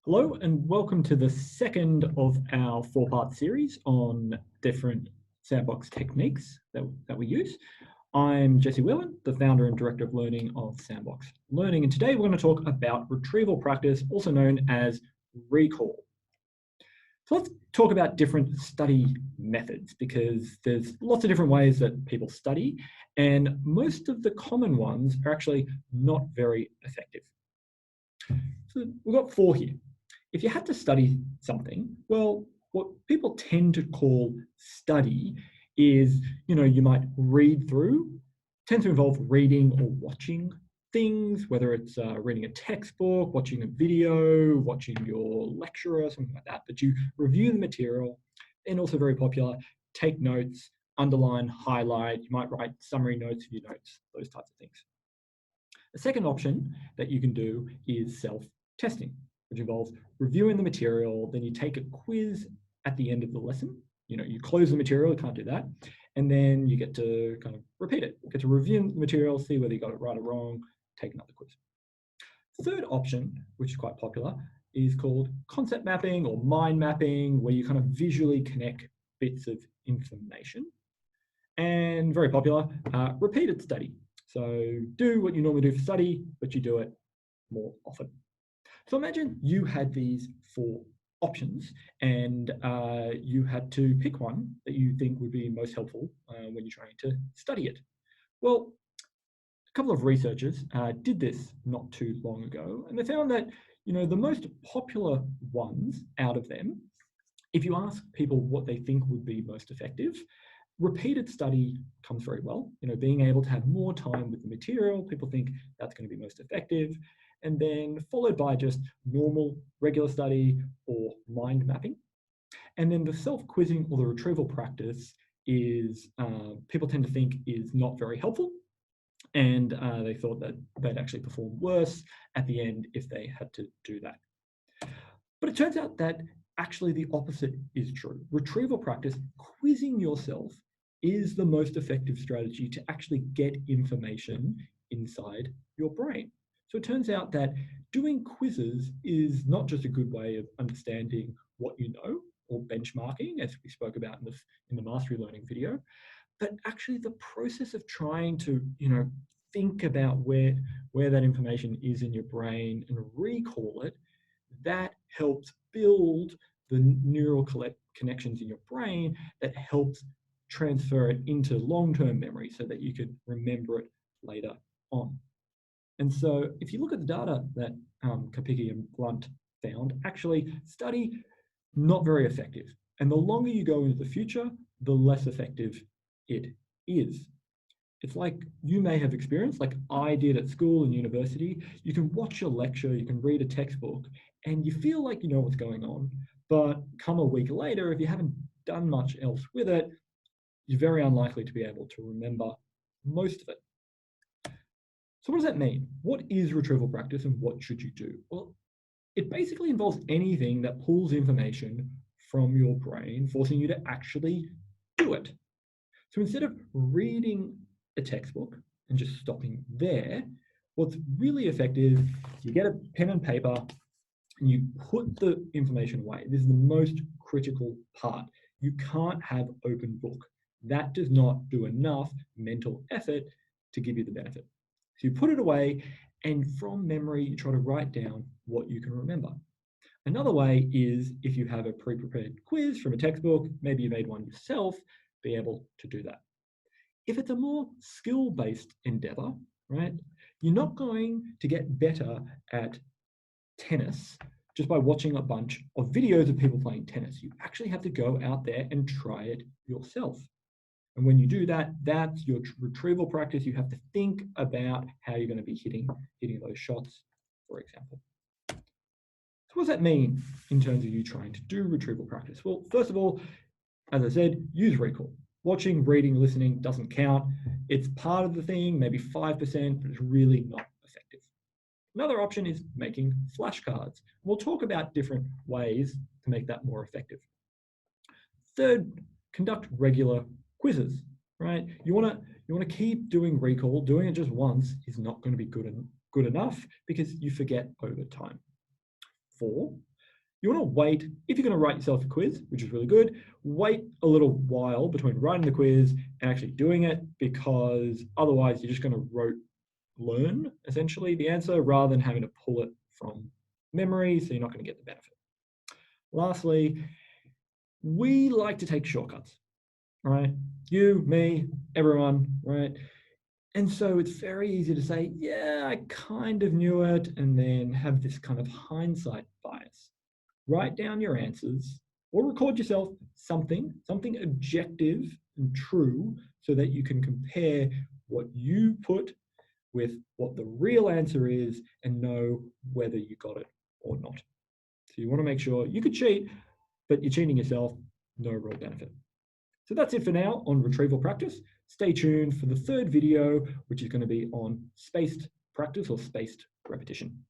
Hello and welcome to the second of our four-part series on different sandbox techniques that we use. I'm Jesse Whelan, the founder and director of learning of Sandbox Learning, and today we're going to talk about retrieval practice, also known as recall. So let's talk about different study methods because there's lots of different ways that people study, and most of the common ones are actually not very effective. So we've got four here. If you had to study something, well, what people tend to call study is, you might read through, tends to involve reading or watching things, whether it's reading a textbook, watching a video, watching your lecturer, something like that. But you review the material, and also very popular, take notes, underline, highlight. You might write summary notes of your notes, those types of things. The second option that you can do is self-testing, which involves reviewing the material, then you take a quiz at the end of the lesson. You close the material, you can't do that, and then you get to kind of repeat it. You get to review the material, see whether you got it right or wrong, take another quiz. Third option, which is quite popular, is called concept mapping or mind mapping, where you kind of visually connect bits of information. And very popular, repeated study. So do what you normally do for study, but you do it more often. So imagine you had these four options and you had to pick one that you think would be most helpful when you're trying to study it. Well, a couple of researchers did this not too long ago, and they found that the most popular ones out of them, if you ask people what they think would be most effective, repeated study comes very well. Being able to have more time with the material, people think that's going to be most effective. And then followed by just normal, regular study or mind mapping. And then the self-quizzing or the retrieval practice is, people tend to think is not very helpful. And they thought that they'd actually perform worse at the end if they had to do that. But it turns out that actually the opposite is true. Retrieval practice, quizzing yourself, is the most effective strategy to actually get information inside your brain. So it turns out that doing quizzes is not just a good way of understanding what you know or benchmarking, as we spoke about in the mastery learning video, but actually the process of trying to think about where that information is in your brain and recall it, that helps build the neural connections in your brain that helps transfer it into long-term memory so that you can remember it later on. And so if you look at the data that Kapicki and Blunt found, actually study not very effective. And the longer you go into the future, the less effective it is. It's like you may have experienced, like I did at school and university. You can watch a lecture, you can read a textbook, and you feel like you know what's going on. But come a week later, if you haven't done much else with it, you're very unlikely to be able to remember most of it. So what does that mean? What is retrieval practice and what should you do? Well, it basically involves anything that pulls information from your brain, forcing you to actually do it. So instead of reading a textbook and just stopping there, what's really effective, you get a pen and paper and you put the information away. This is the most critical part. You can't have open book. That does not do enough mental effort to give you the benefit. So you put it away, and from memory, you try to write down what you can remember. Another way is if you have a pre-prepared quiz from a textbook, maybe you made one yourself, be able to do that. If it's a more skill-based endeavor, right, you're not going to get better at tennis just by watching a bunch of videos of people playing tennis. You actually have to go out there and try it yourself. And when you do that, that's your retrieval practice. You have to think about how you're going to be hitting those shots, for example. So what does that mean in terms of you trying to do retrieval practice? Well, first of all, as I said, use recall. Watching, reading, listening doesn't count. It's part of the thing, maybe 5%, but it's really not effective. Another option is making flashcards. We'll talk about different ways to make that more effective. Third, conduct regular quizzes, right? You want to keep doing recall. Doing it just once is not going to be good enough because you forget over time. 4, you want to wait, if you're going to write yourself a quiz, which is really good, wait a little while between writing the quiz and actually doing it, because otherwise you're just going to rote learn, essentially, the answer rather than having to pull it from memory, so you're not going to get the benefit. Lastly, we like to take shortcuts, right? You, me, everyone, right? And so it's very easy to say, yeah, I kind of knew it, and then have this kind of hindsight bias. Write down your answers or record yourself something objective and true, so that you can compare what you put with what the real answer is and know whether you got it or not. So you want to make sure you could cheat, but you're cheating yourself, no real benefit. So that's it for now on retrieval practice. Stay tuned for the third video, which is going to be on spaced practice or spaced repetition.